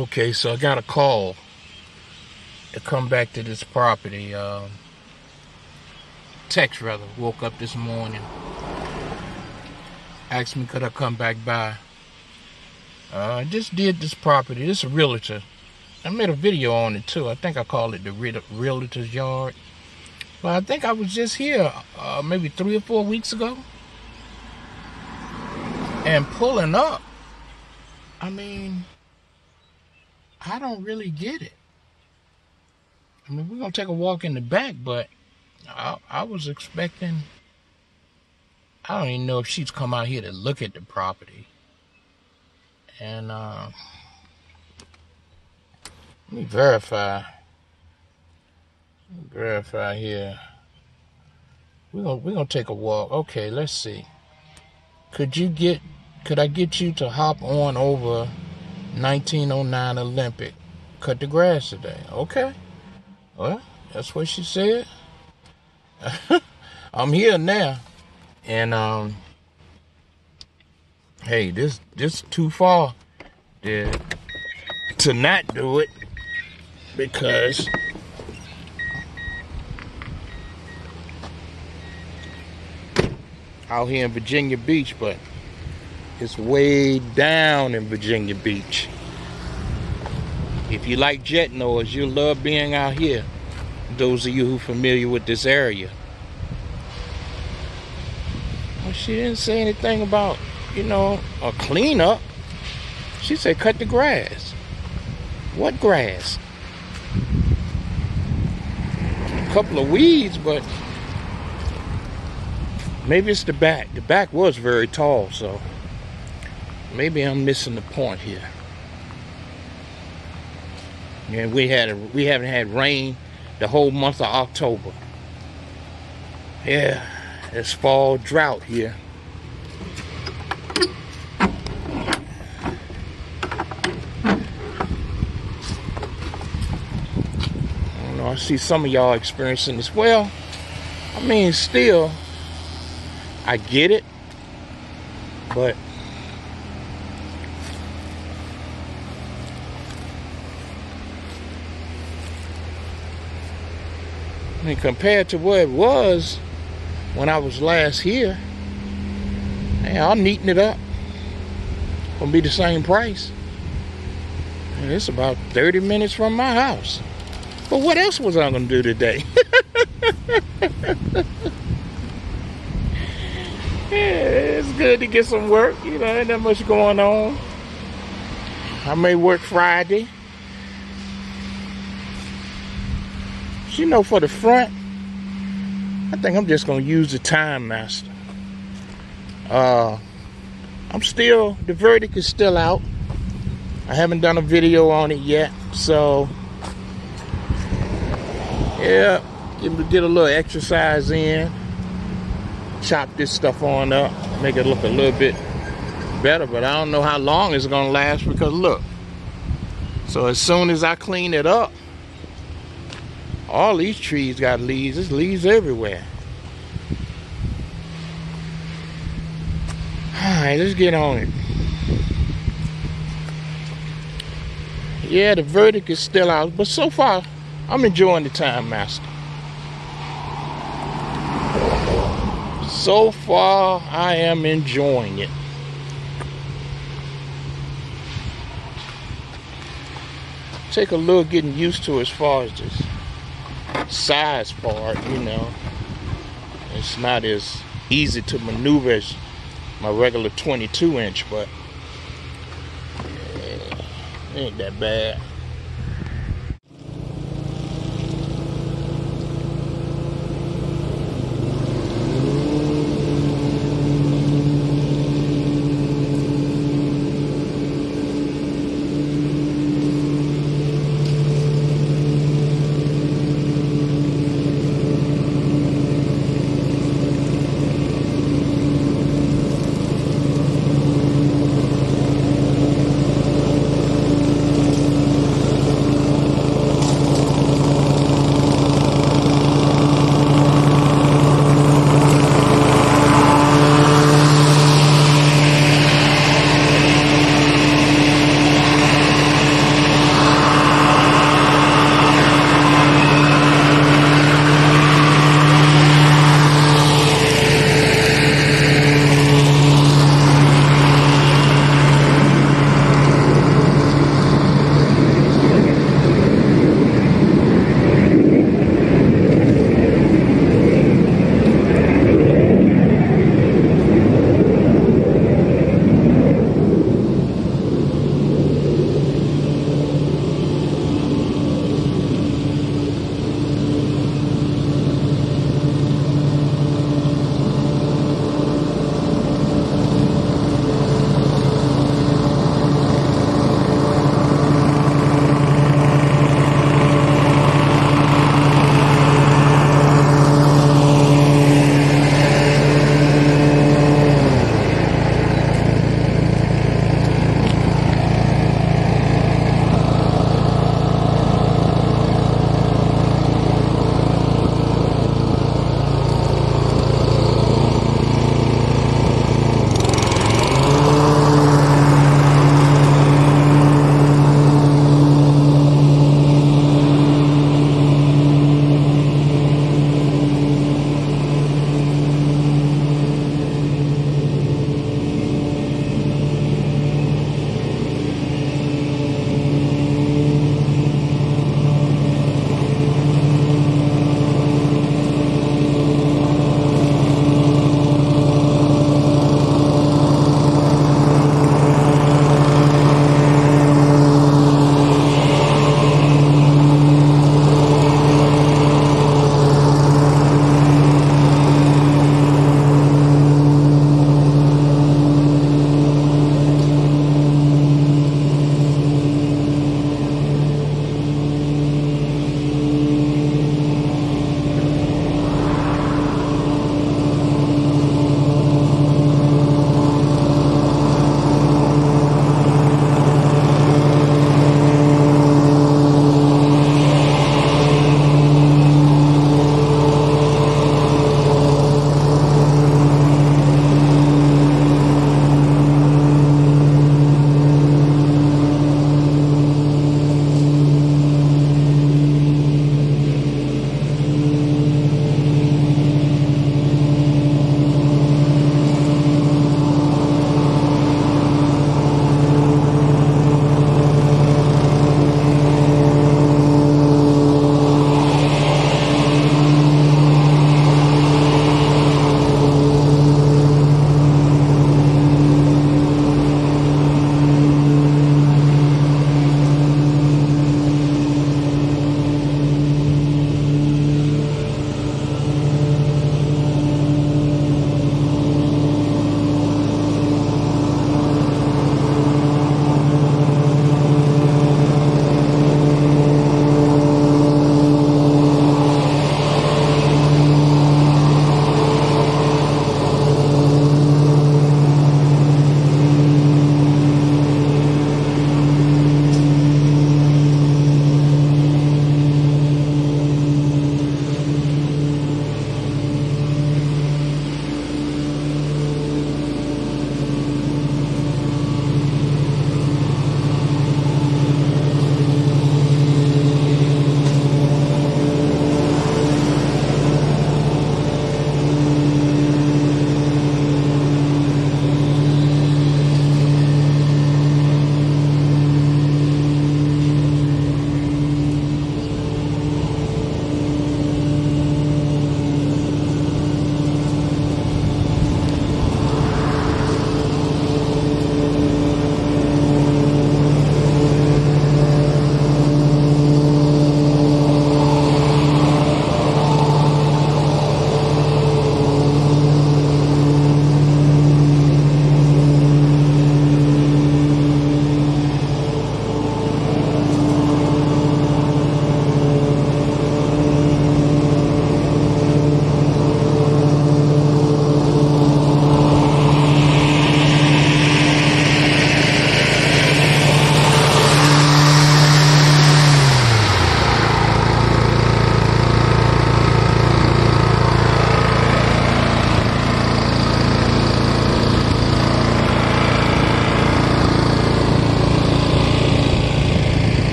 Okay, so I got a call to come back to this property. Text rather. Woke up this morning. Asked me could I come back by. I just did this property. This is a realtor. I made a video on it too. I think I called it the realtor's yard. But I think I was just here maybe 3 or 4 weeks ago. And pulling up, I mean, I don't really get it. I mean, we're going to take a walk in the back, but I was expecting, I don't even know if she's come out here to look at the property. And let me verify. Verify here. We're gonna take a walk. Okay, let's see. Could I get you to hop on over 1909 Olympic? Cut the grass today. Okay. Well, that's what she said. I'm here now. And hey, this too far to not do it, because out here in Virginia Beach, but it's way down in Virginia Beach. If you like jet noise, you'll love being out here. Those of you who are familiar with this area. Well, she didn't say anything about, a cleanup. She said cut the grass. What grass? A couple of weeds, but maybe it's the back. The back was very tall, so maybe I'm missing the point here. And we haven't had rain the whole month of October. Yeah, it's fall drought here. I don't know, I see some of y'all experiencing this. Well, I mean, still, I get it, but I mean, compared to what it was when I was last here, hey, I'll neaten it up. Gonna be the same price. And it's about 30 minutes from my house. But what else was I gonna do today? Yeah, it's good to get some work. Ain't that much going on. I may work Friday. For the front, I think I'm just going to use the Time Master. The verdict is still out. I haven't done a video on it yet. So, yeah, get a little exercise in. Chop this stuff on up. Make it look a little bit better. But I don't know how long it's going to last, because look. So as soon as I clean it up, all these trees got leaves. There's leaves everywhere. Alright, let's get on it. Yeah, the verdict is still out, but so far, I'm enjoying the Time Master. So far, I am enjoying it. Take a little getting used to as far as this size part, It's not as easy to maneuver as my regular 22-inch, but yeah, ain't that bad.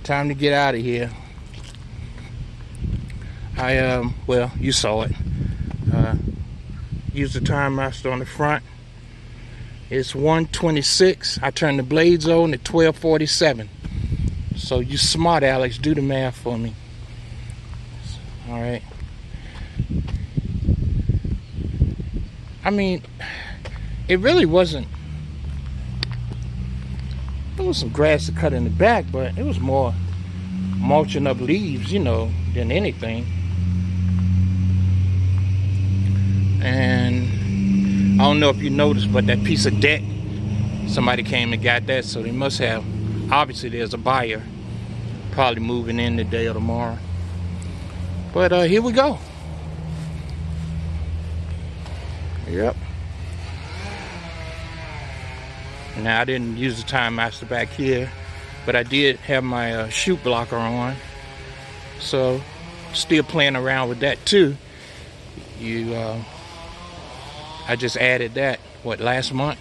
time to get out of here. Well, you saw it. Use the Time Master on the front. It's 1:26. I turned the blades on at 12:47. So you smart, Alex. Do the math for me. All right. I mean, it really wasn't. There was some grass to cut in the back, but it was more mulching up leaves, you know, than anything. And I don't know if you noticed, but that piece of deck, somebody came and got that, so they must have, obviously there's a buyer, probably moving in today or tomorrow. But here we go. Yep. Now I didn't use the Time Master back here, but I did have my chute blocker on, so still playing around with that too. I just added that last month,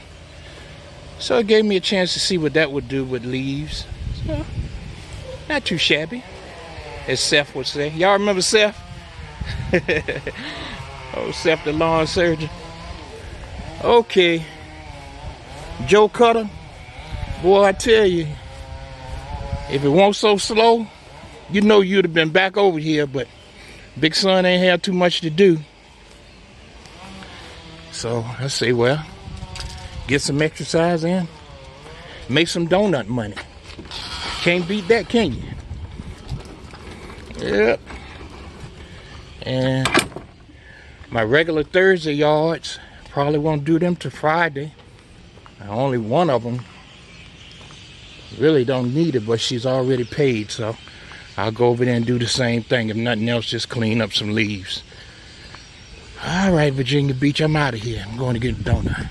so it gave me a chance to see what that would do with leaves. So not too shabby, as Seth would say. Y'all remember Seth? Oh, Seth the lawn surgeon. Okay, Joe Cutter, boy, I tell you, if it weren't so slow, you know you'd have been back over here, but Big Son ain't had too much to do. So I say, well, get some exercise in, make some donut money. Can't beat that, can you? Yep. And my regular Thursday yards, probably won't do them till Friday. Only one of them really don't need it, but she's already paid, so I'll go over there and do the same thing. If nothing else, just clean up some leaves. All right, Virginia Beach, I'm out of here. I'm going to get a donut.